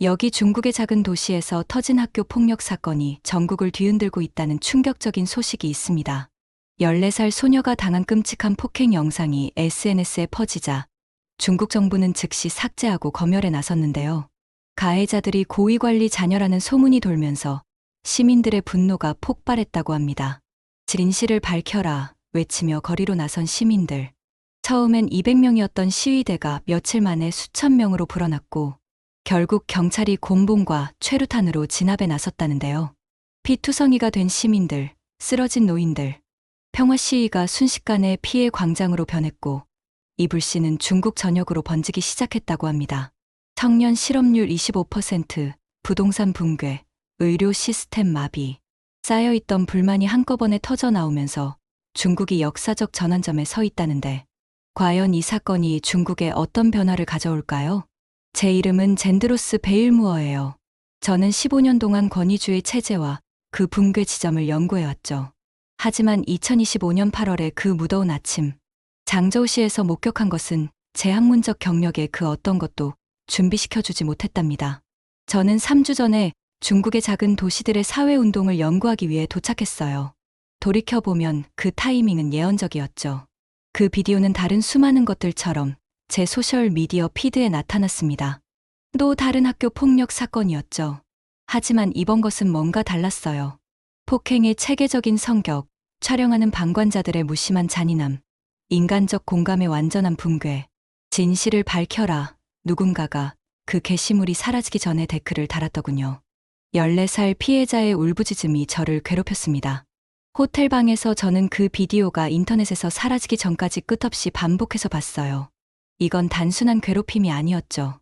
여기 중국의 작은 도시에서 터진 학교 폭력 사건이 전국을 뒤흔들고 있다는 충격적인 소식이 있습니다. 14살 소녀가 당한 끔찍한 폭행 영상이 SNS에 퍼지자 중국 정부는 즉시 삭제하고 검열에 나섰는데요. 가해자들이 고위관리 자녀라는 소문이 돌면서 시민들의 분노가 폭발했다고 합니다. 진실을 밝혀라 외치며 거리로 나선 시민들. 처음엔 200명이었던 시위대가 며칠 만에 수천 명으로 불어났고 결국 경찰이 곤봉과 최루탄으로 진압에 나섰다는데요. 피투성이가 된 시민들, 쓰러진 노인들, 평화 시위가 순식간에 피해 광장으로 변했고 이 불씨는 중국 전역으로 번지기 시작했다고 합니다. 청년 실업률 25%, 부동산 붕괴, 의료 시스템 마비, 쌓여있던 불만이 한꺼번에 터져 나오면서 중국이 역사적 전환점에 서 있다는데 과연 이 사건이 중국에 어떤 변화를 가져올까요? 제 이름은 젠드로스 베일무어예요. 저는 15년 동안 권위주의 체제와 그 붕괴 지점을 연구해왔죠. 하지만 2025년 8월의 그 무더운 아침, 장저우시에서 목격한 것은 제 학문적 경력에 그 어떤 것도 준비시켜주지 못했답니다. 저는 3주 전에 중국의 작은 도시들의 사회운동을 연구하기 위해 도착했어요. 돌이켜보면 그 타이밍은 예언적이었죠. 그 비디오는 다른 수많은 것들처럼 제 소셜미디어 피드에 나타났습니다. 또 다른 학교 폭력 사건이었죠. 하지만 이번 것은 뭔가 달랐어요. 폭행의 체계적인 성격, 촬영하는 방관자들의 무심한 잔인함, 인간적 공감의 완전한 붕괴. 진실을 밝혀라. 누군가가 그 게시물이 사라지기 전에 댓글을 달았더군요. 14살 피해자의 울부짖음이 저를 괴롭혔습니다. 호텔방에서 저는 그 비디오가 인터넷에서 사라지기 전까지 끝없이 반복해서 봤어요. 이건 단순한 괴롭힘이 아니었죠.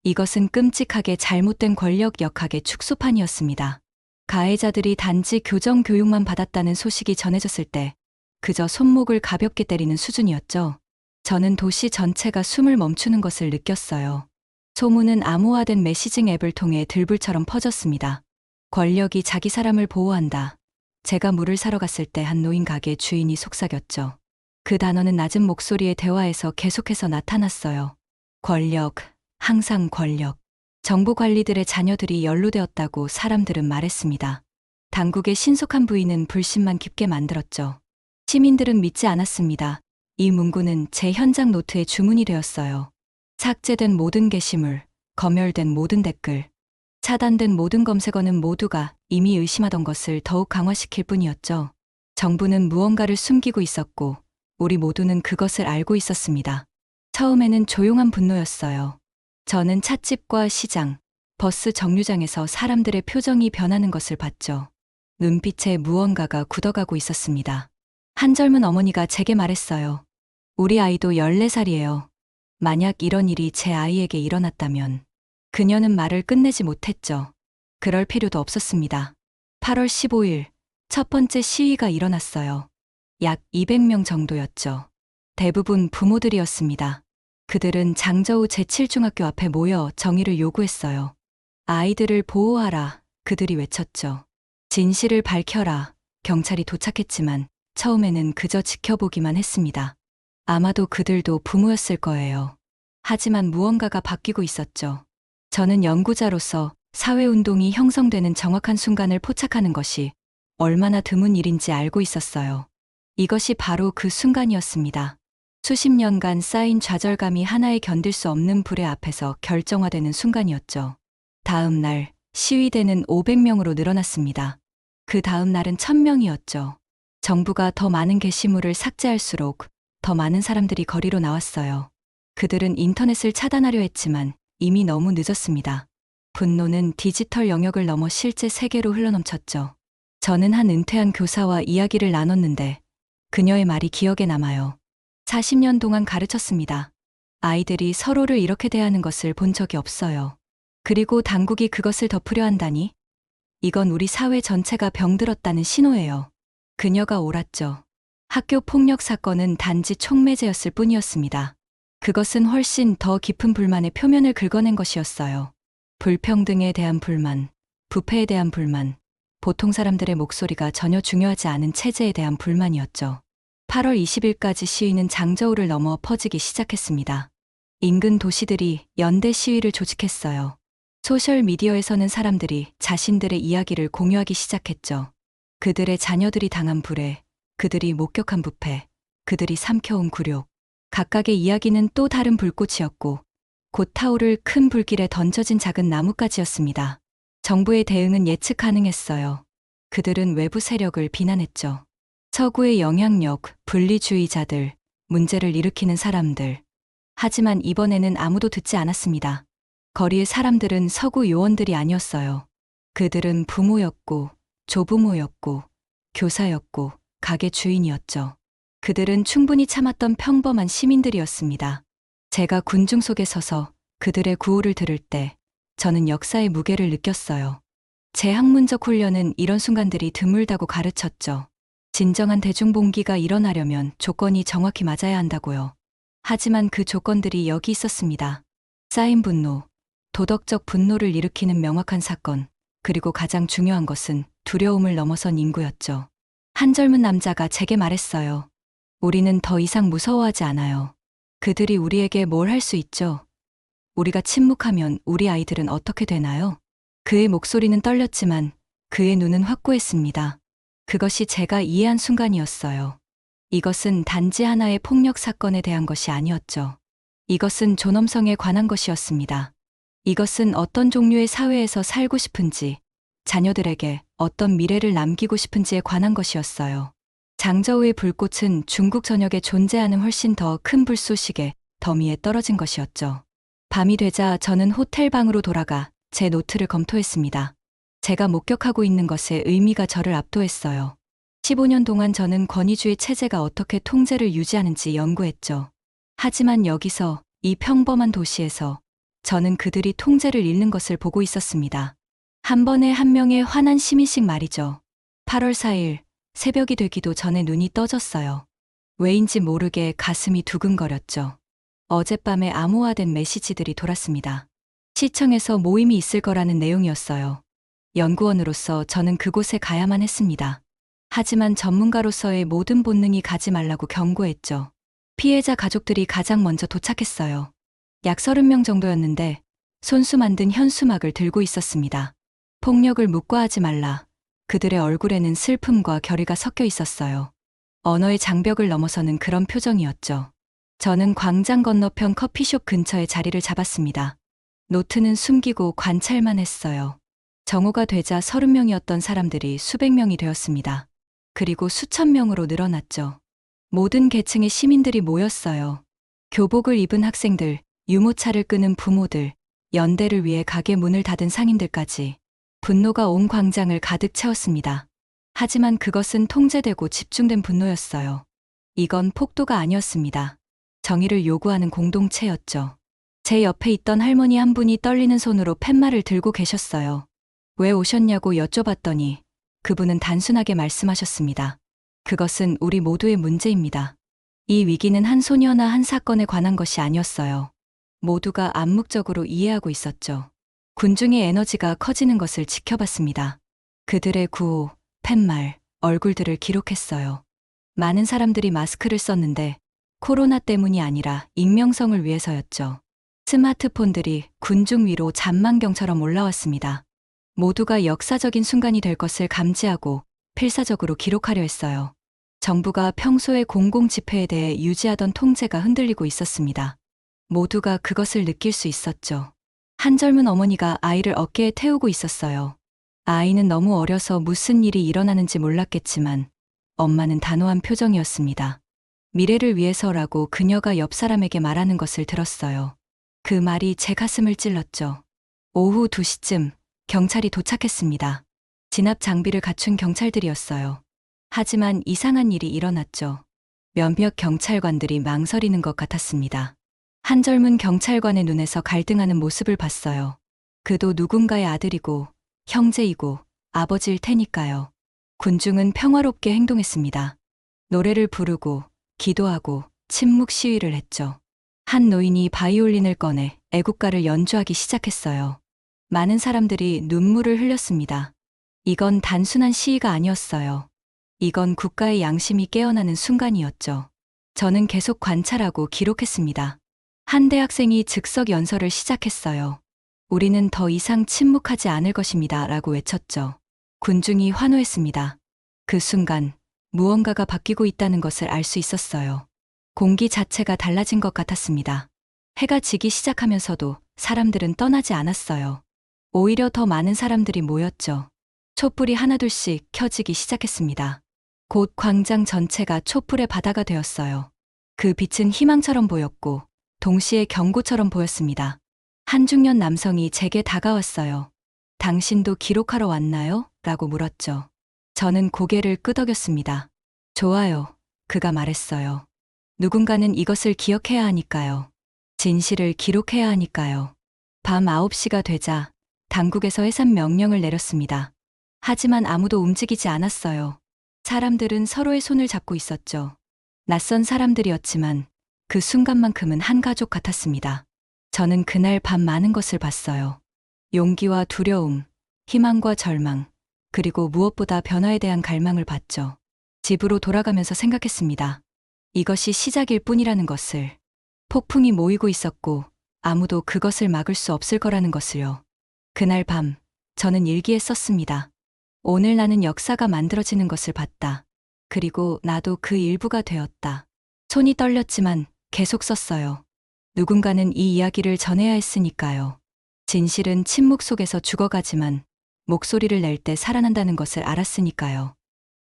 이것은 끔찍하게 잘못된 권력 역학의 축소판이었습니다. 가해자들이 단지 교정 교육만 받았다는 소식이 전해졌을 때 그저 손목을 가볍게 때리는 수준이었죠. 저는 도시 전체가 숨을 멈추는 것을 느꼈어요. 소문은 암호화된 메시징 앱을 통해 들불처럼 퍼졌습니다. 권력이 자기 사람을 보호한다. 제가 물을 사러 갔을 때 한 노인 가게 주인이 속삭였죠. 그 단어는 낮은 목소리의 대화에서 계속해서 나타났어요. 권력, 항상 권력. 정부 관리들의 자녀들이 연루되었다고 사람들은 말했습니다. 당국의 신속한 부인은 불신만 깊게 만들었죠. 시민들은 믿지 않았습니다. 이 문구는 제 현장 노트에 주문이 되었어요. 삭제된 모든 게시물, 검열된 모든 댓글, 차단된 모든 검색어는 모두가 이미 의심하던 것을 더욱 강화시킬 뿐이었죠. 정부는 무언가를 숨기고 있었고 우리 모두는 그것을 알고 있었습니다. 처음에는 조용한 분노였어요. 저는 찻집과 시장, 버스 정류장에서 사람들의 표정이 변하는 것을 봤죠. 눈빛에 무언가가 굳어가고 있었습니다. 한 젊은 어머니가 제게 말했어요. 우리 아이도 14살이에요. 만약 이런 일이 제 아이에게 일어났다면. 그녀는 말을 끝내지 못했죠. 그럴 필요도 없었습니다. 8월 15일, 첫 번째 시위가 일어났어요. 약 200명 정도였죠. 대부분 부모들이었습니다. 그들은 장저우 제7중학교 앞에 모여 정의를 요구했어요. 아이들을 보호하라, 그들이 외쳤죠. 진실을 밝혀라, 경찰이 도착했지만 처음에는 그저 지켜보기만 했습니다. 아마도 그들도 부모였을 거예요. 하지만 무언가가 바뀌고 있었죠. 저는 연구자로서 사회운동이 형성되는 정확한 순간을 포착하는 것이 얼마나 드문 일인지 알고 있었어요. 이것이 바로 그 순간이었습니다. 수십 년간 쌓인 좌절감이 하나의 견딜 수 없는 불의 앞에서 결정화되는 순간이었죠. 다음 날, 시위대는 500명으로 늘어났습니다. 그 다음 날은 1000명이었죠. 정부가 더 많은 게시물을 삭제할수록 더 많은 사람들이 거리로 나왔어요. 그들은 인터넷을 차단하려 했지만 이미 너무 늦었습니다. 분노는 디지털 영역을 넘어 실제 세계로 흘러넘쳤죠. 저는 한 은퇴한 교사와 이야기를 나눴는데 그녀의 말이 기억에 남아요. 40년 동안 가르쳤습니다. 아이들이 서로를 이렇게 대하는 것을 본 적이 없어요. 그리고 당국이 그것을 덮으려 한다니? 이건 우리 사회 전체가 병들었다는 신호예요. 그녀가 옳았죠. 학교 폭력 사건은 단지 촉매제였을 뿐이었습니다. 그것은 훨씬 더 깊은 불만의 표면을 긁어낸 것이었어요. 불평등에 대한 불만, 부패에 대한 불만, 보통 사람들의 목소리가 전혀 중요하지 않은 체제에 대한 불만이었죠. 8월 20일까지 시위는 장저우를 넘어 퍼지기 시작했습니다. 인근 도시들이 연대 시위를 조직했어요. 소셜미디어에서는 사람들이 자신들의 이야기를 공유하기 시작했죠. 그들의 자녀들이 당한 불행, 그들이 목격한 부패, 그들이 삼켜온 굴욕. 각각의 이야기는 또 다른 불꽃이었고 곧 타오를 큰 불길에 던져진 작은 나뭇가지였습니다. 정부의 대응은 예측 가능했어요. 그들은 외부 세력을 비난했죠. 서구의 영향력, 분리주의자들, 문제를 일으키는 사람들. 하지만 이번에는 아무도 듣지 않았습니다. 거리의 사람들은 서구 요원들이 아니었어요. 그들은 부모였고, 조부모였고, 교사였고, 가게 주인이었죠. 그들은 충분히 참았던 평범한 시민들이었습니다. 제가 군중 속에 서서 그들의 구호를 들을 때 저는 역사의 무게를 느꼈어요. 제 학문적 훈련은 이런 순간들이 드물다고 가르쳤죠. 진정한 대중봉기가 일어나려면 조건이 정확히 맞아야 한다고요. 하지만 그 조건들이 여기 있었습니다. 쌓인 분노, 도덕적 분노를 일으키는 명확한 사건, 그리고 가장 중요한 것은 두려움을 넘어선 인구였죠. 한 젊은 남자가 제게 말했어요. 우리는 더 이상 무서워하지 않아요. 그들이 우리에게 뭘 할 수 있죠? 우리가 침묵하면 우리 아이들은 어떻게 되나요? 그의 목소리는 떨렸지만 그의 눈은 확고했습니다. 그것이 제가 이해한 순간이었어요. 이것은 단지 하나의 폭력 사건에 대한 것이 아니었죠. 이것은 존엄성에 관한 것이었습니다. 이것은 어떤 종류의 사회에서 살고 싶은지, 자녀들에게 어떤 미래를 남기고 싶은지에 관한 것이었어요. 장저우의 불꽃은 중국 전역에 존재하는 훨씬 더 큰 불쏘시개, 더미에 떨어진 것이었죠. 밤이 되자 저는 호텔 방으로 돌아가 제 노트를 검토했습니다. 제가 목격하고 있는 것의 의미가 저를 압도했어요. 15년 동안 저는 권위주의 체제가 어떻게 통제를 유지하는지 연구했죠. 하지만 여기서, 이 평범한 도시에서 저는 그들이 통제를 잃는 것을 보고 있었습니다. 한 번에 한 명의 화난 시민씩 말이죠. 8월 4일, 새벽이 되기도 전에 눈이 떠졌어요. 왜인지 모르게 가슴이 두근거렸죠. 어젯밤에 암호화된 메시지들이 돌았습니다. 시청에서 모임이 있을 거라는 내용이었어요. 연구원으로서 저는 그곳에 가야만 했습니다. 하지만 전문가로서의 모든 본능이 가지 말라고 경고했죠. 피해자 가족들이 가장 먼저 도착했어요. 약 30명 정도였는데 손수 만든 현수막을 들고 있었습니다. 폭력을 묵과하지 말라. 그들의 얼굴에는 슬픔과 결의가 섞여 있었어요. 언어의 장벽을 넘어서는 그런 표정이었죠. 저는 광장 건너편 커피숍 근처에 자리를 잡았습니다. 노트는 숨기고 관찰만 했어요. 정오가 되자 30명이었던 사람들이 수백 명이 되었습니다. 그리고 수천 명으로 늘어났죠. 모든 계층의 시민들이 모였어요. 교복을 입은 학생들, 유모차를 끄는 부모들, 연대를 위해 가게 문을 닫은 상인들까지. 분노가 온 광장을 가득 채웠습니다. 하지만 그것은 통제되고 집중된 분노였어요. 이건 폭도가 아니었습니다. 정의를 요구하는 공동체였죠. 제 옆에 있던 할머니 한 분이 떨리는 손으로 팻말을 들고 계셨어요. 왜 오셨냐고 여쭤봤더니 그분은 단순하게 말씀하셨습니다. 그것은 우리 모두의 문제입니다. 이 위기는 한 소녀나 한 사건에 관한 것이 아니었어요. 모두가 암묵적으로 이해하고 있었죠. 군중의 에너지가 커지는 것을 지켜봤습니다. 그들의 구호, 팻말, 얼굴들을 기록했어요. 많은 사람들이 마스크를 썼는데 코로나 때문이 아니라 익명성을 위해서였죠. 스마트폰들이 군중 위로 잔망경처럼 올라왔습니다. 모두가 역사적인 순간이 될 것을 감지하고 필사적으로 기록하려 했어요. 정부가 평소의 공공집회에 대해 유지하던 통제가 흔들리고 있었습니다. 모두가 그것을 느낄 수 있었죠. 한 젊은 어머니가 아이를 어깨에 태우고 있었어요. 아이는 너무 어려서 무슨 일이 일어나는지 몰랐겠지만 엄마는 단호한 표정이었습니다. 미래를 위해서라고 그녀가 옆 사람에게 말하는 것을 들었어요. 그 말이 제 가슴을 찔렀죠. 오후 2시쯤 경찰이 도착했습니다. 진압 장비를 갖춘 경찰들이었어요. 하지만 이상한 일이 일어났죠. 몇몇 경찰관들이 망설이는 것 같았습니다. 한 젊은 경찰관의 눈에서 갈등하는 모습을 봤어요. 그도 누군가의 아들이고 형제이고 아버지일 테니까요. 군중은 평화롭게 행동했습니다. 노래를 부르고 기도하고 침묵 시위를 했죠. 한 노인이 바이올린을 꺼내 애국가를 연주하기 시작했어요. 많은 사람들이 눈물을 흘렸습니다. 이건 단순한 시위가 아니었어요. 이건 국가의 양심이 깨어나는 순간이었죠. 저는 계속 관찰하고 기록했습니다. 한 대학생이 즉석 연설을 시작했어요. 우리는 더 이상 침묵하지 않을 것입니다. 라고 외쳤죠. 군중이 환호했습니다. 그 순간 무언가가 바뀌고 있다는 것을 알 수 있었어요. 공기 자체가 달라진 것 같았습니다. 해가 지기 시작하면서도 사람들은 떠나지 않았어요. 오히려 더 많은 사람들이 모였죠. 촛불이 하나둘씩 켜지기 시작했습니다. 곧 광장 전체가 촛불의 바다가 되었어요. 그 빛은 희망처럼 보였고 동시에 경고처럼 보였습니다. 한 중년 남성이 제게 다가왔어요. 당신도 기록하러 왔나요? 라고 물었죠. 저는 고개를 끄덕였습니다. 좋아요. 그가 말했어요. 누군가는 이것을 기억해야 하니까요. 진실을 기록해야 하니까요. 밤 9시가 되자 당국에서 해산 명령을 내렸습니다. 하지만 아무도 움직이지 않았어요. 사람들은 서로의 손을 잡고 있었죠. 낯선 사람들이었지만 그 순간만큼은 한 가족 같았습니다. 저는 그날 밤 많은 것을 봤어요. 용기와 두려움, 희망과 절망, 그리고 무엇보다 변화에 대한 갈망을 봤죠. 집으로 돌아가면서 생각했습니다. 이것이 시작일 뿐이라는 것을. 폭풍이 모이고 있었고 아무도 그것을 막을 수 없을 거라는 것을요. 그날 밤 저는 일기에 썼습니다. 오늘 나는 역사가 만들어지는 것을 봤다. 그리고 나도 그 일부가 되었다. 손이 떨렸지만 계속 썼어요. 누군가는 이 이야기를 전해야 했으니까요. 진실은 침묵 속에서 죽어가지만 목소리를 낼 때 살아난다는 것을 알았으니까요.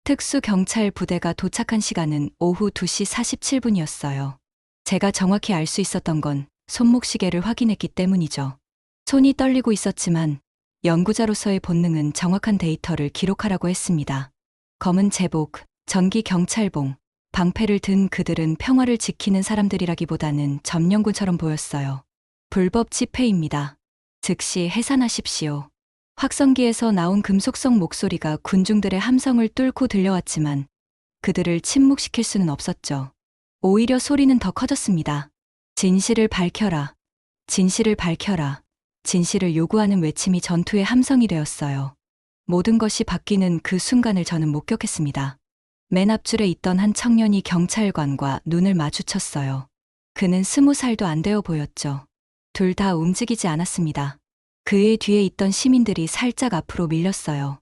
특수경찰 부대가 도착한 시간은 오후 2시 47분이었어요. 제가 정확히 알 수 있었던 건 손목시계를 확인했기 때문이죠. 손이 떨리고 있었지만 연구자로서의 본능은 정확한 데이터를 기록하라고 했습니다. 검은 제복, 전기 경찰봉, 방패를 든 그들은 평화를 지키는 사람들이라기보다는 점령군처럼 보였어요. 불법 집회입니다. 즉시 해산하십시오. 확성기에서 나온 금속성 목소리가 군중들의 함성을 뚫고 들려왔지만 그들을 침묵시킬 수는 없었죠. 오히려 소리는 더 커졌습니다. 진실을 밝혀라. 진실을 밝혀라. 진실을 요구하는 외침이 전투의 함성이 되었어요. 모든 것이 바뀌는 그 순간을 저는 목격했습니다. 맨 앞줄에 있던 한 청년이 경찰관과 눈을 마주쳤어요. 그는 20살도 안 되어 보였죠. 둘 다 움직이지 않았습니다. 그의 뒤에 있던 시민들이 살짝 앞으로 밀렸어요.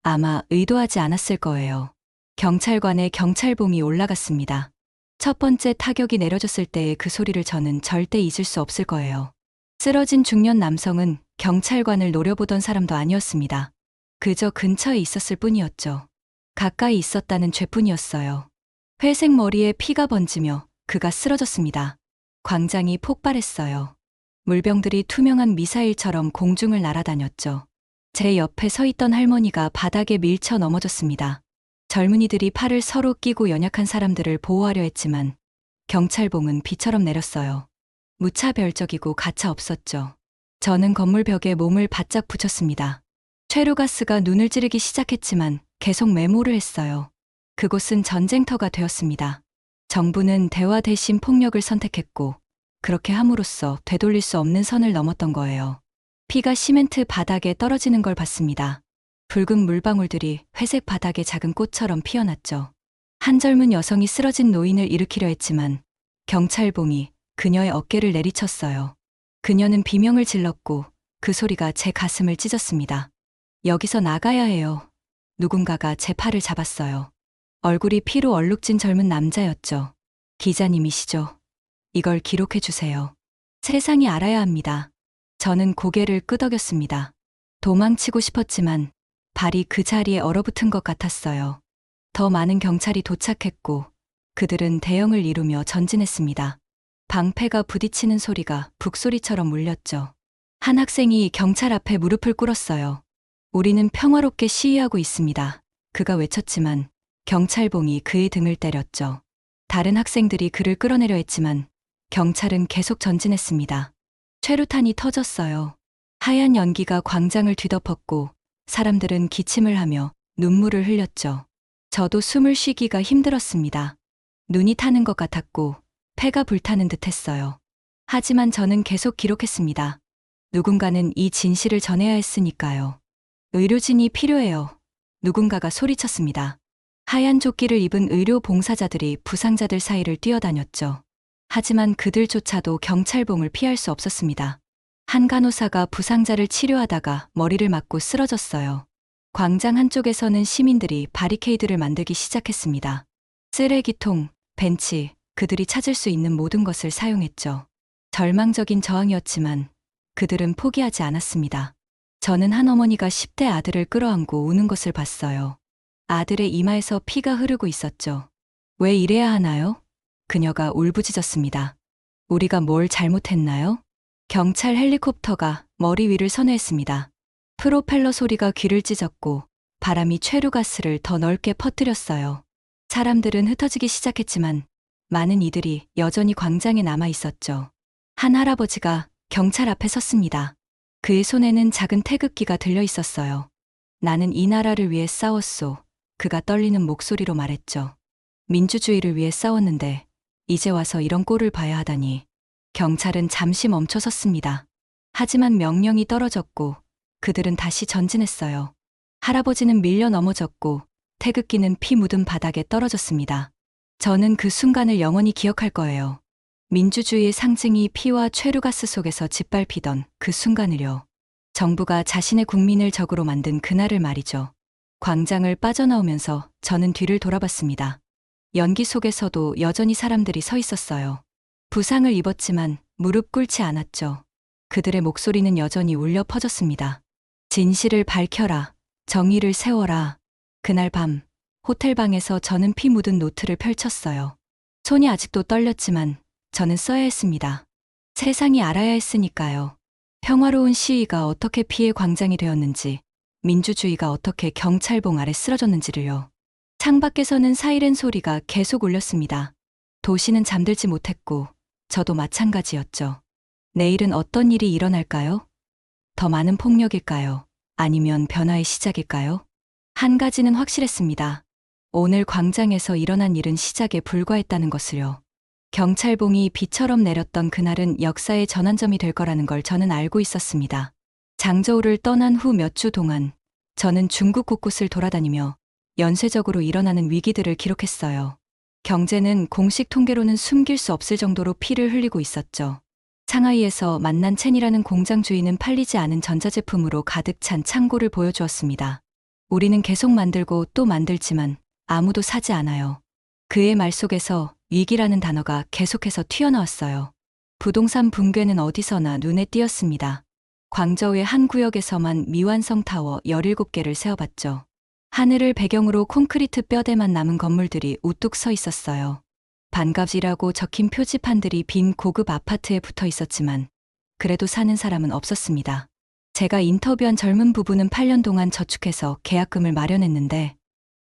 아마 의도하지 않았을 거예요. 경찰관의 경찰봉이 올라갔습니다. 첫 번째 타격이 내려졌을 때의 그 소리를 저는 절대 잊을 수 없을 거예요. 쓰러진 중년 남성은 경찰관을 노려보던 사람도 아니었습니다. 그저 근처에 있었을 뿐이었죠. 가까이 있었다는 죄뿐이었어요. 회색 머리에 피가 번지며 그가 쓰러졌습니다. 광장이 폭발했어요. 물병들이 투명한 미사일처럼 공중을 날아다녔죠. 제 옆에 서 있던 할머니가 바닥에 밀쳐 넘어졌습니다. 젊은이들이 팔을 서로 끼고 연약한 사람들을 보호하려 했지만 경찰봉은 비처럼 내렸어요. 무차별적이고 가차 없었죠. 저는 건물 벽에 몸을 바짝 붙였습니다. 최루가스가 눈을 찌르기 시작했지만 계속 메모를 했어요. 그곳은 전쟁터가 되었습니다. 정부는 대화 대신 폭력을 선택했고 그렇게 함으로써 되돌릴 수 없는 선을 넘었던 거예요. 피가 시멘트 바닥에 떨어지는 걸 봤습니다. 붉은 물방울들이 회색 바닥에 작은 꽃처럼 피어났죠. 한 젊은 여성이 쓰러진 노인을 일으키려 했지만 경찰봉이 그녀의 어깨를 내리쳤어요. 그녀는 비명을 질렀고 그 소리가 제 가슴을 찢었습니다. 여기서 나가야 해요. 누군가가 제 팔을 잡았어요. 얼굴이 피로 얼룩진 젊은 남자였죠. 기자님이시죠? 이걸 기록해 주세요. 세상이 알아야 합니다. 저는 고개를 끄덕였습니다. 도망치고 싶었지만 발이 그 자리에 얼어붙은 것 같았어요. 더 많은 경찰이 도착했고 그들은 대형을 이루며 전진했습니다. 방패가 부딪히는 소리가 북소리처럼 울렸죠. 한 학생이 경찰 앞에 무릎을 꿇었어요. 우리는 평화롭게 시위하고 있습니다. 그가 외쳤지만 경찰봉이 그의 등을 때렸죠. 다른 학생들이 그를 끌어내려 했지만 경찰은 계속 전진했습니다. 최루탄이 터졌어요. 하얀 연기가 광장을 뒤덮었고 사람들은 기침을 하며 눈물을 흘렸죠. 저도 숨을 쉬기가 힘들었습니다. 눈이 타는 것 같았고 폐가 불타는 듯 했어요. 하지만 저는 계속 기록했습니다. 누군가는 이 진실을 전해야 했으니까요. 의료진이 필요해요. 누군가가 소리쳤습니다. 하얀 조끼를 입은 의료 봉사자들이 부상자들 사이를 뛰어다녔죠. 하지만 그들조차도 경찰봉을 피할 수 없었습니다. 한 간호사가 부상자를 치료하다가 머리를 맞고 쓰러졌어요. 광장 한쪽에서는 시민들이 바리케이드를 만들기 시작했습니다. 쓰레기통, 벤치, 그들이 찾을 수 있는 모든 것을 사용했죠. 절망적인 저항이었지만 그들은 포기하지 않았습니다. 저는 한 어머니가 10대 아들을 끌어안고 우는 것을 봤어요. 아들의 이마에서 피가 흐르고 있었죠. 왜 이래야 하나요? 그녀가 울부짖었습니다. 우리가 뭘 잘못했나요? 경찰 헬리콥터가 머리 위를 선회했습니다. 프로펠러 소리가 귀를 찢었고 바람이 최루가스를 더 넓게 퍼뜨렸어요. 사람들은 흩어지기 시작했지만 많은 이들이 여전히 광장에 남아 있었죠. 한 할아버지가 경찰 앞에 섰습니다. 그의 손에는 작은 태극기가 들려 있었어요. 나는 이 나라를 위해 싸웠소. 그가 떨리는 목소리로 말했죠. 민주주의를 위해 싸웠는데 이제 와서 이런 꼴을 봐야 하다니. 경찰은 잠시 멈춰 섰습니다. 하지만 명령이 떨어졌고 그들은 다시 전진했어요. 할아버지는 밀려 넘어졌고 태극기는 피 묻은 바닥에 떨어졌습니다. 저는 그 순간을 영원히 기억할 거예요. 민주주의의 상징이 피와 최루가스 속에서 짓밟히던 그 순간을요. 정부가 자신의 국민을 적으로 만든 그날을 말이죠. 광장을 빠져나오면서 저는 뒤를 돌아봤습니다. 연기 속에서도 여전히 사람들이 서 있었어요. 부상을 입었지만 무릎 꿇지 않았죠. 그들의 목소리는 여전히 울려 퍼졌습니다. 진실을 밝혀라. 정의를 세워라. 그날 밤 호텔방에서 저는 피 묻은 노트를 펼쳤어요. 손이 아직도 떨렸지만 저는 써야 했습니다. 세상이 알아야 했으니까요. 평화로운 시위가 어떻게 피해 광장이 되었는지, 민주주의가 어떻게 경찰봉 아래 쓰러졌는지를요. 창밖에서는 사이렌 소리가 계속 울렸습니다. 도시는 잠들지 못했고 저도 마찬가지였죠. 내일은 어떤 일이 일어날까요? 더 많은 폭력일까요? 아니면 변화의 시작일까요? 한 가지는 확실했습니다. 오늘 광장에서 일어난 일은 시작에 불과했다는 것을요. 경찰봉이 비처럼 내렸던 그날은 역사의 전환점이 될 거라는 걸 저는 알고 있었습니다. 장저우를 떠난 후 몇 주 동안 저는 중국 곳곳을 돌아다니며 연쇄적으로 일어나는 위기들을 기록했어요. 경제는 공식 통계로는 숨길 수 없을 정도로 피를 흘리고 있었죠. 상하이에서 만난 첸이라는 공장 주인은 팔리지 않은 전자제품으로 가득 찬 창고를 보여주었습니다. 우리는 계속 만들고 또 만들지만 아무도 사지 않아요. 그의 말 속에서 위기라는 단어가 계속해서 튀어나왔어요. 부동산 붕괴는 어디서나 눈에 띄었습니다. 광저우의 한 구역에서만 미완성 타워 17개를 세어봤죠. 하늘을 배경으로 콘크리트 뼈대만 남은 건물들이 우뚝 서 있었어요. 반갑이라고 적힌 표지판들이 빈 고급 아파트에 붙어 있었지만 그래도 사는 사람은 없었습니다. 제가 인터뷰한 젊은 부부는 8년 동안 저축해서 계약금을 마련했는데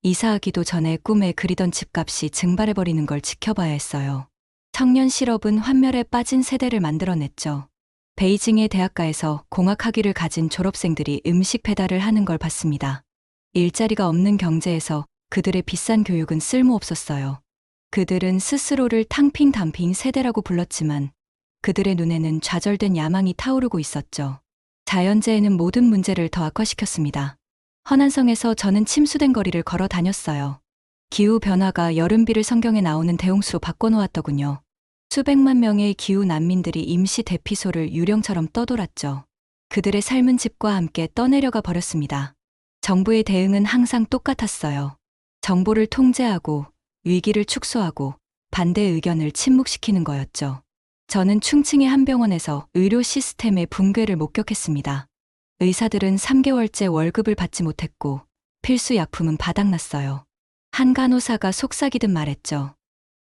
이사하기도 전에 꿈에 그리던 집값이 증발해버리는 걸 지켜봐야 했어요. 청년 실업은 환멸에 빠진 세대를 만들어냈죠. 베이징의 대학가에서 공학학위를 가진 졸업생들이 음식 배달을 하는 걸 봤습니다. 일자리가 없는 경제에서 그들의 비싼 교육은 쓸모없었어요. 그들은 스스로를 탕핑담핑 세대라고 불렀지만 그들의 눈에는 좌절된 야망이 타오르고 있었죠. 자연재해는 모든 문제를 더 악화시켰습니다. 허난성에서 저는 침수된 거리를 걸어 다녔어요. 기후변화가 여름비를 성경에 나오는 대홍수로 바꿔놓았더군요. 수백만 명의 기후 난민들이 임시 대피소를 유령처럼 떠돌았죠. 그들의 삶은 집과 함께 떠내려가 버렸습니다. 정부의 대응은 항상 똑같았어요. 정보를 통제하고 위기를 축소하고 반대 의견을 침묵시키는 거였죠. 저는 충칭의 한 병원에서 의료 시스템의 붕괴를 목격했습니다. 의사들은 3개월째 월급을 받지 못했고 필수 약품은 바닥났어요. 한 간호사가 속삭이듯 말했죠.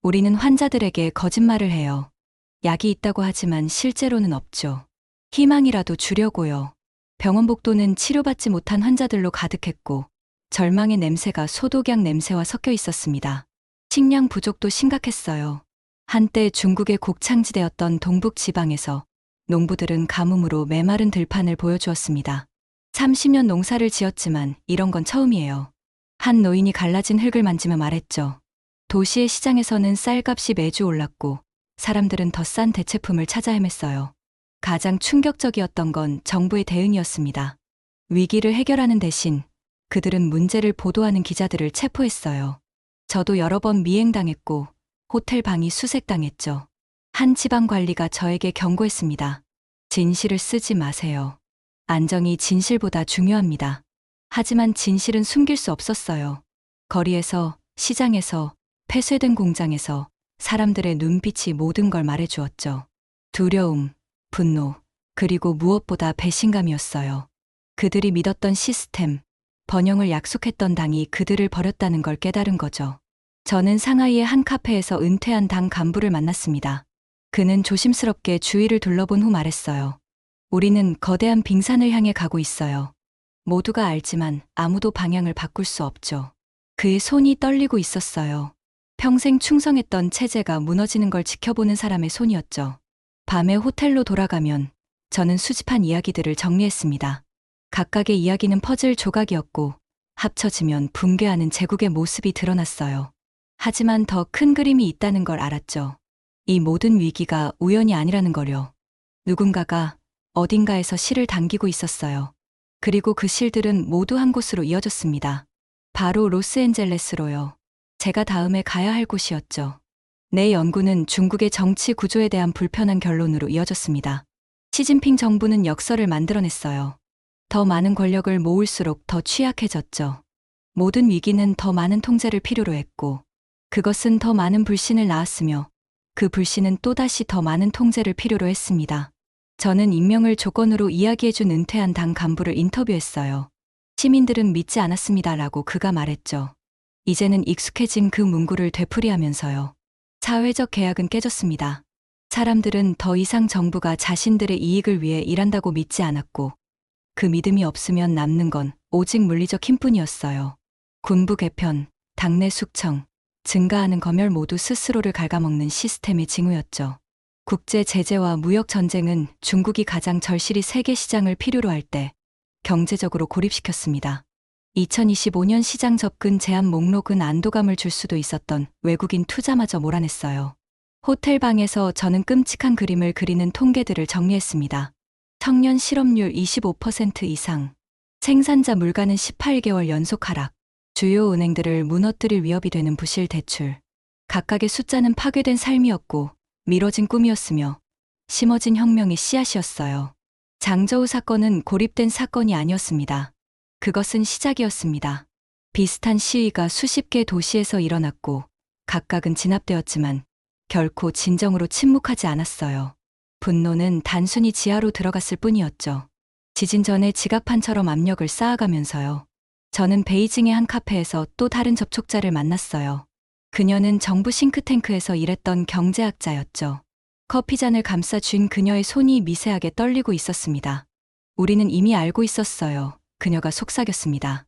우리는 환자들에게 거짓말을 해요. 약이 있다고 하지만 실제로는 없죠. 희망이라도 주려고요. 병원 복도는 치료받지 못한 환자들로 가득했고 절망의 냄새가 소독약 냄새와 섞여 있었습니다. 식량 부족도 심각했어요. 한때 중국의 곡창지대였던 동북 지방에서 농부들은 가뭄으로 메마른 들판을 보여주었습니다. 30년 농사를 지었지만 이런 건 처음이에요. 한 노인이 갈라진 흙을 만지며 말했죠. 도시의 시장에서는 쌀값이 매주 올랐고 사람들은 더 싼 대체품을 찾아 헤맸어요. 가장 충격적이었던 건 정부의 대응이었습니다. 위기를 해결하는 대신 그들은 문제를 보도하는 기자들을 체포했어요. 저도 여러 번 미행당했고 호텔 방이 수색당했죠. 한 지방관리가 저에게 경고했습니다. 진실을 쓰지 마세요. 안정이 진실보다 중요합니다. 하지만 진실은 숨길 수 없었어요. 거리에서, 시장에서, 폐쇄된 공장에서 사람들의 눈빛이 모든 걸 말해주었죠. 두려움, 분노, 그리고 무엇보다 배신감이었어요. 그들이 믿었던 시스템, 번영을 약속했던 당이 그들을 버렸다는 걸 깨달은 거죠. 저는 상하이의 한 카페에서 은퇴한 당 간부를 만났습니다. 그는 조심스럽게 주위를 둘러본 후 말했어요. 우리는 거대한 빙산을 향해 가고 있어요. 모두가 알지만 아무도 방향을 바꿀 수 없죠. 그의 손이 떨리고 있었어요. 평생 충성했던 체제가 무너지는 걸 지켜보는 사람의 손이었죠. 밤에 호텔로 돌아가면 저는 수집한 이야기들을 정리했습니다. 각각의 이야기는 퍼즐 조각이었고 합쳐지면 붕괴하는 제국의 모습이 드러났어요. 하지만 더 큰 그림이 있다는 걸 알았죠. 이 모든 위기가 우연이 아니라는 거요. 누군가가 어딘가에서 실을 당기고 있었어요. 그리고 그 실들은 모두 한 곳으로 이어졌습니다. 바로 로스앤젤레스로요. 제가 다음에 가야 할 곳이었죠. 내 연구는 중국의 정치 구조에 대한 불편한 결론으로 이어졌습니다. 시진핑 정부는 역설을 만들어냈어요. 더 많은 권력을 모을수록 더 취약해졌죠. 모든 위기는 더 많은 통제를 필요로 했고, 그것은 더 많은 불신을 낳았으며, 그 불신은 또다시 더 많은 통제를 필요로 했습니다. 저는 임명을 조건으로 이야기해준 은퇴한 당 간부를 인터뷰했어요. 시민들은 믿지 않았습니다라고 그가 말했죠. 이제는 익숙해진 그 문구를 되풀이하면서요. 사회적 계약은 깨졌습니다. 사람들은 더 이상 정부가 자신들의 이익을 위해 일한다고 믿지 않았고, 그 믿음이 없으면 남는 건 오직 물리적 힘뿐이었어요. 군부 개편, 당내 숙청, 증가하는 검열 모두 스스로를 갉아먹는 시스템의 징후였죠. 국제 제재와 무역 전쟁은 중국이 가장 절실히 세계 시장을 필요로 할 때 경제적으로 고립시켰습니다. 2025년 시장 접근 제한 목록은 안도감을 줄 수도 있었던 외국인 투자마저 몰아냈어요. 호텔 방에서 저는 끔찍한 그림을 그리는 통계들을 정리했습니다. 청년 실업률 25% 이상, 생산자 물가는 18개월 연속 하락, 주요 은행들을 무너뜨릴 위협이 되는 부실 대출. 각각의 숫자는 파괴된 삶이었고 미뤄진 꿈이었으며 심어진 혁명의 씨앗이었어요. 장저우 사건은 고립된 사건이 아니었습니다. 그것은 시작이었습니다. 비슷한 시위가 수십 개 도시에서 일어났고 각각은 진압되었지만 결코 진정으로 침묵하지 않았어요. 분노는 단순히 지하로 들어갔을 뿐이었죠. 지진 전에 지갑판처럼 압력을 쌓아가면서요. 저는 베이징의 한 카페에서 또 다른 접촉자를 만났어요. 그녀는 정부 싱크탱크에서 일했던 경제학자였죠. 커피잔을 감싸 쥔 그녀의 손이 미세하게 떨리고 있었습니다. 우리는 이미 알고 있었어요. 그녀가 속삭였습니다.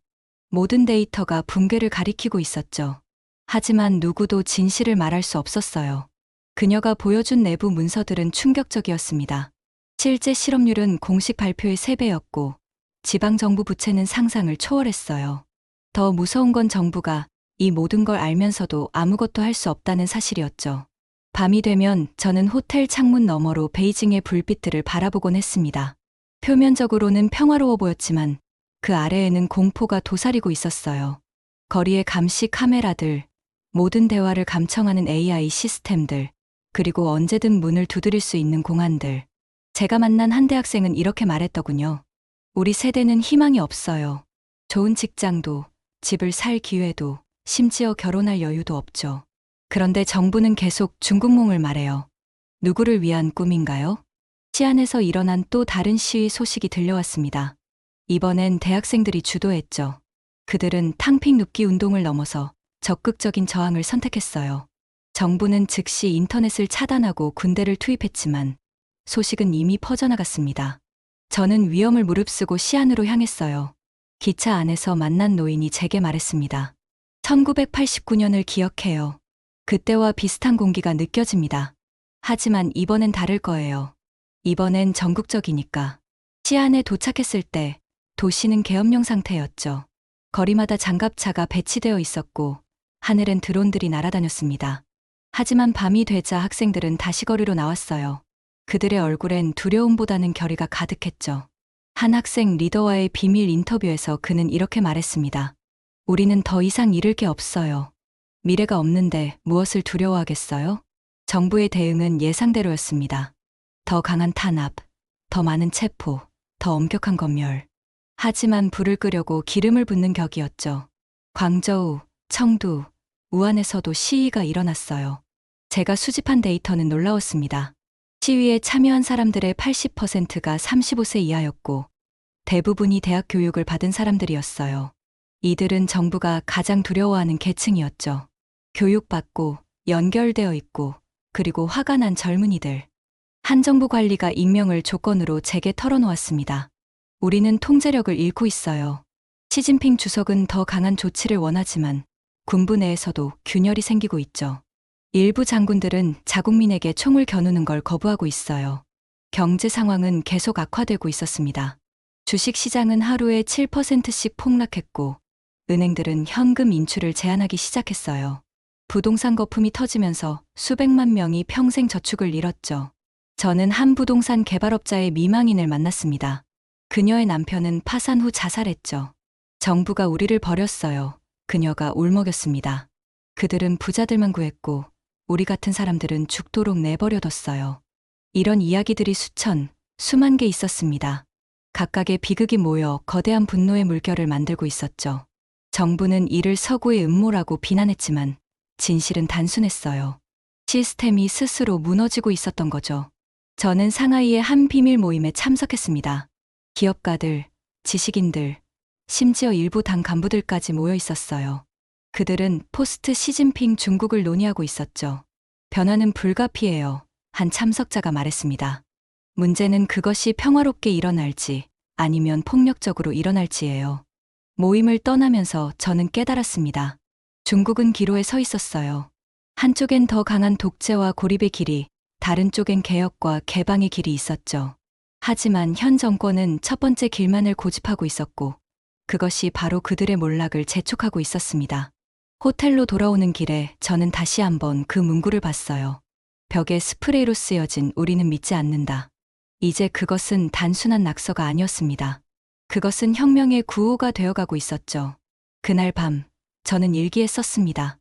모든 데이터가 붕괴를 가리키고 있었죠. 하지만 누구도 진실을 말할 수 없었어요. 그녀가 보여준 내부 문서들은 충격적이었습니다. 실제 실업률은 공식 발표의 3배였고 지방정부 부채는 상상을 초월했어요. 더 무서운 건 정부가 이 모든 걸 알면서도 아무것도 할 수 없다는 사실이었죠. 밤이 되면 저는 호텔 창문 너머로 베이징의 불빛들을 바라보곤 했습니다. 표면적으로는 평화로워 보였지만 그 아래에는 공포가 도사리고 있었어요. 거리의 감시 카메라들, 모든 대화를 감청하는 AI 시스템들, 그리고 언제든 문을 두드릴 수 있는 공안들. 제가 만난 한 대학생은 이렇게 말했더군요. 우리 세대는 희망이 없어요. 좋은 직장도, 집을 살 기회도, 심지어 결혼할 여유도 없죠. 그런데 정부는 계속 중국몽을 말해요. 누구를 위한 꿈인가요? 시안에서 일어난 또 다른 시위 소식이 들려왔습니다. 이번엔 대학생들이 주도했죠. 그들은 탕핑 눕기 운동을 넘어서 적극적인 저항을 선택했어요. 정부는 즉시 인터넷을 차단하고 군대를 투입했지만 소식은 이미 퍼져나갔습니다. 저는 위험을 무릅쓰고 시안으로 향했어요. 기차 안에서 만난 노인이 제게 말했습니다. 1989년을 기억해요. 그때와 비슷한 공기가 느껴집니다. 하지만 이번엔 다를 거예요. 이번엔 전국적이니까. 시안에 도착했을 때 도시는 계엄령 상태였죠. 거리마다 장갑차가 배치되어 있었고 하늘엔 드론들이 날아다녔습니다. 하지만 밤이 되자 학생들은 다시 거리로 나왔어요. 그들의 얼굴엔 두려움보다는 결의가 가득했죠. 한 학생 리더와의 비밀 인터뷰에서 그는 이렇게 말했습니다. 우리는 더 이상 잃을 게 없어요. 미래가 없는데 무엇을 두려워하겠어요? 정부의 대응은 예상대로였습니다. 더 강한 탄압, 더 많은 체포, 더 엄격한 검열. 하지만 불을 끄려고 기름을 붓는 격이었죠. 광저우, 청두, 우한에서도 시위가 일어났어요. 제가 수집한 데이터는 놀라웠습니다. 시위에 참여한 사람들의 80%가 35세 이하였고 대부분이 대학 교육을 받은 사람들이었어요. 이들은 정부가 가장 두려워하는 계층이었죠. 교육받고 연결되어 있고 그리고 화가 난 젊은이들. 한 정부 관리가 익명을 조건으로 제게 털어놓았습니다. 우리는 통제력을 잃고 있어요. 시진핑 주석은 더 강한 조치를 원하지만 군부 내에서도 균열이 생기고 있죠. 일부 장군들은 자국민에게 총을 겨누는 걸 거부하고 있어요. 경제 상황은 계속 악화되고 있었습니다. 주식 시장은 하루에 7%씩 폭락했고 은행들은 현금 인출을 제한하기 시작했어요. 부동산 거품이 터지면서 수백만 명이 평생 저축을 잃었죠. 저는 한 부동산 개발업자의 미망인을 만났습니다. 그녀의 남편은 파산 후 자살했죠. 정부가 우리를 버렸어요. 그녀가 울먹였습니다. 그들은 부자들만 구했고 우리 같은 사람들은 죽도록 내버려뒀어요. 이런 이야기들이 수만 개 있었습니다. 각각의 비극이 모여 거대한 분노의 물결을 만들고 있었죠. 정부는 이를 서구의 음모라고 비난했지만 진실은 단순했어요. 시스템이 스스로 무너지고 있었던 거죠. 저는 상하이의 한 비밀 모임에 참석했습니다. 기업가들, 지식인들, 심지어 일부 당 간부들까지 모여 있었어요. 그들은 포스트 시진핑 중국을 논의하고 있었죠. 변화는 불가피해요. 한 참석자가 말했습니다. 문제는 그것이 평화롭게 일어날지 아니면 폭력적으로 일어날지예요. 모임을 떠나면서 저는 깨달았습니다. 중국은 기로에 서 있었어요. 한쪽엔 더 강한 독재와 고립의 길이, 다른 쪽엔 개혁과 개방의 길이 있었죠. 하지만 현 정권은 첫 번째 길만을 고집하고 있었고 그것이 바로 그들의 몰락을 재촉하고 있었습니다. 호텔로 돌아오는 길에 저는 다시 한번 그 문구를 봤어요. 벽에 스프레이로 쓰여진 "우리는 믿지 않는다." 이제 그것은 단순한 낙서가 아니었습니다. 그것은 혁명의 구호가 되어가고 있었죠. 그날 밤 저는 일기에 썼습니다.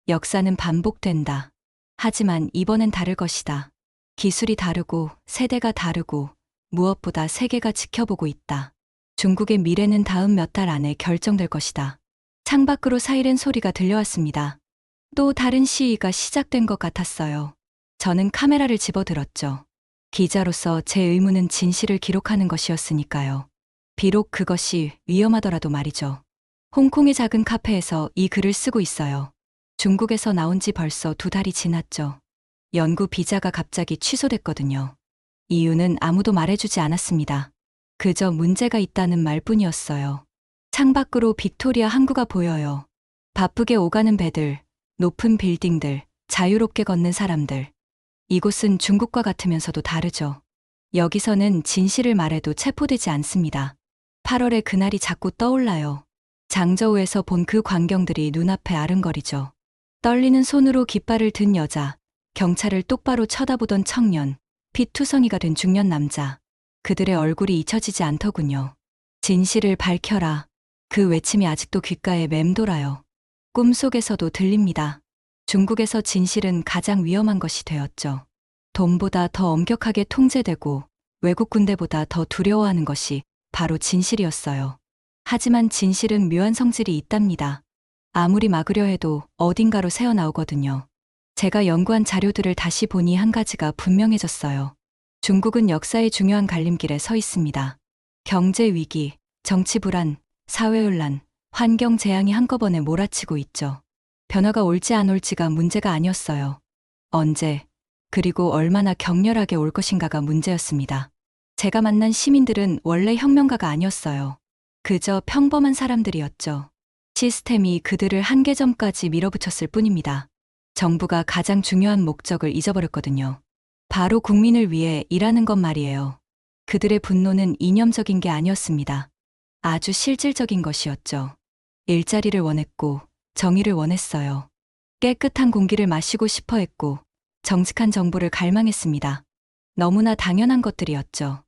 역사는 반복된다. 하지만 이번엔 다를 것이다. 기술이 다르고 세대가 다르고 무엇보다 세계가 지켜보고 있다. 중국의 미래는 다음 몇 달 안에 결정될 것이다. 창밖으로 사이렌 소리가 들려왔습니다. 또 다른 시위가 시작된 것 같았어요. 저는 카메라를 집어들었죠. 기자로서 제 의무는 진실을 기록하는 것이었으니까요. 비록 그것이 위험하더라도 말이죠. 홍콩의 작은 카페에서 이 글을 쓰고 있어요. 중국에서 나온 지 벌써 2달이 지났죠. 연구 비자가 갑자기 취소됐거든요. 이유는 아무도 말해주지 않았습니다. 그저 문제가 있다는 말뿐이었어요. 창밖으로 빅토리아 항구가 보여요. 바쁘게 오가는 배들, 높은 빌딩들, 자유롭게 걷는 사람들. 이곳은 중국과 같으면서도 다르죠. 여기서는 진실을 말해도 체포되지 않습니다. 8월의 그날이 자꾸 떠올라요. 장저우에서 본 그 광경들이 눈앞에 아른거리죠. 떨리는 손으로 깃발을 든 여자, 경찰을 똑바로 쳐다보던 청년, 피투성이가 된 중년 남자. 그들의 얼굴이 잊혀지지 않더군요. 진실을 밝혀라. 그 외침이 아직도 귓가에 맴돌아요. 꿈속에서도 들립니다. 중국에서 진실은 가장 위험한 것이 되었죠. 돈보다 더 엄격하게 통제되고 외국 군대보다 더 두려워하는 것이 바로 진실이었어요. 하지만 진실은 묘한 성질이 있답니다. 아무리 막으려 해도 어딘가로 새어나오거든요. 제가 연구한 자료들을 다시 보니 한 가지가 분명해졌어요. 중국은 역사의 중요한 갈림길에 서 있습니다. 경제 위기, 정치 불안, 사회혼란, 환경 재앙이 한꺼번에 몰아치고 있죠. 변화가 올지 안 올지가 문제가 아니었어요. 언제, 그리고 얼마나 격렬하게 올 것인가가 문제였습니다. 제가 만난 시민들은 원래 혁명가가 아니었어요. 그저 평범한 사람들이었죠. 시스템이 그들을 한계점까지 밀어붙였을 뿐입니다. 정부가 가장 중요한 목적을 잊어버렸거든요. 바로 국민을 위해 일하는 것 말이에요. 그들의 분노는 이념적인 게 아니었습니다. 아주 실질적인 것이었죠. 일자리를 원했고 정의를 원했어요. 깨끗한 공기를 마시고 싶어 했고 정직한 정부를 갈망했습니다. 너무나 당연한 것들이었죠.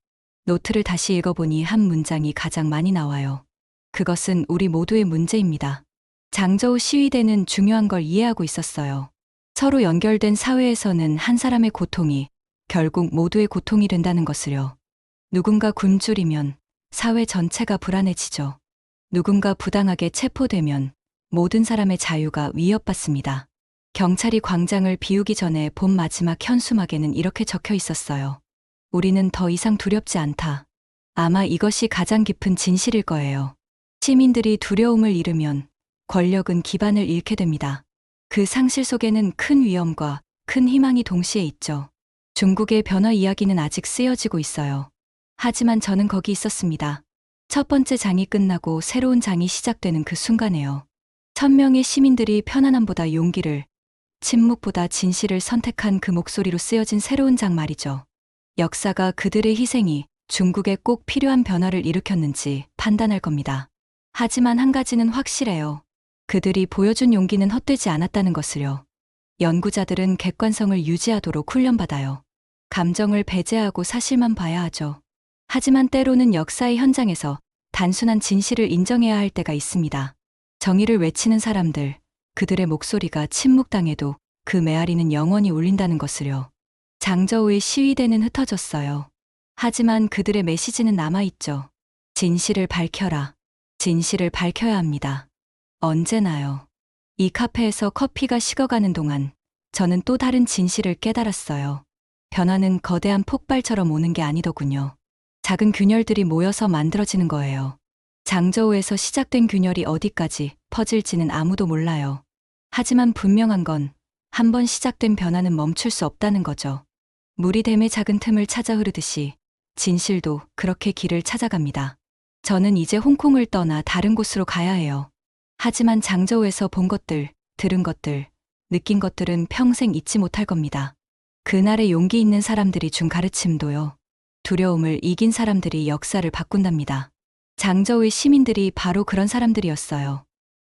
노트를 다시 읽어보니 한 문장이 가장 많이 나와요. 그것은 우리 모두의 문제입니다. 장저우 시위대는 중요한 걸 이해하고 있었어요. 서로 연결된 사회에서는 한 사람의 고통이 결국 모두의 고통이 된다는 것을요. 누군가 굶주리면 사회 전체가 불안해지죠. 누군가 부당하게 체포되면 모든 사람의 자유가 위협받습니다. 경찰이 광장을 비우기 전에 본 마지막 현수막에는 이렇게 적혀 있었어요. 우리는 더 이상 두렵지 않다. 아마 이것이 가장 깊은 진실일 거예요. 시민들이 두려움을 잃으면 권력은 기반을 잃게 됩니다. 그 상실 속에는 큰 위험과 큰 희망이 동시에 있죠. 중국의 변화 이야기는 아직 쓰여지고 있어요. 하지만 저는 거기 있었습니다. 첫 번째 장이 끝나고 새로운 장이 시작되는 그 순간에요. 1000명의 시민들이 편안함보다 용기를, 침묵보다 진실을 선택한 그 목소리로 쓰여진 새로운 장 말이죠. 역사가 그들의 희생이 중국에 꼭 필요한 변화를 일으켰는지 판단할 겁니다. 하지만 한 가지는 확실해요. 그들이 보여준 용기는 헛되지 않았다는 것을요. 연구자들은 객관성을 유지하도록 훈련받아요. 감정을 배제하고 사실만 봐야 하죠. 하지만 때로는 역사의 현장에서 단순한 진실을 인정해야 할 때가 있습니다. 정의를 외치는 사람들, 그들의 목소리가 침묵당해도 그 메아리는 영원히 울린다는 것을요. 장저우의 시위대는 흩어졌어요. 하지만 그들의 메시지는 남아있죠. 진실을 밝혀라. 진실을 밝혀야 합니다. 언제나요. 이 카페에서 커피가 식어가는 동안 저는 또 다른 진실을 깨달았어요. 변화는 거대한 폭발처럼 오는 게 아니더군요. 작은 균열들이 모여서 만들어지는 거예요. 장저우에서 시작된 균열이 어디까지 퍼질지는 아무도 몰라요. 하지만 분명한 건 한 번 시작된 변화는 멈출 수 없다는 거죠. 물이 댐의 작은 틈을 찾아 흐르듯이 진실도 그렇게 길을 찾아갑니다. 저는 이제 홍콩을 떠나 다른 곳으로 가야 해요. 하지만 장저우에서 본 것들, 들은 것들, 느낀 것들은 평생 잊지 못할 겁니다. 그날의 용기 있는 사람들이 준 가르침도요. 두려움을 이긴 사람들이 역사를 바꾼답니다. 장저우의 시민들이 바로 그런 사람들이었어요.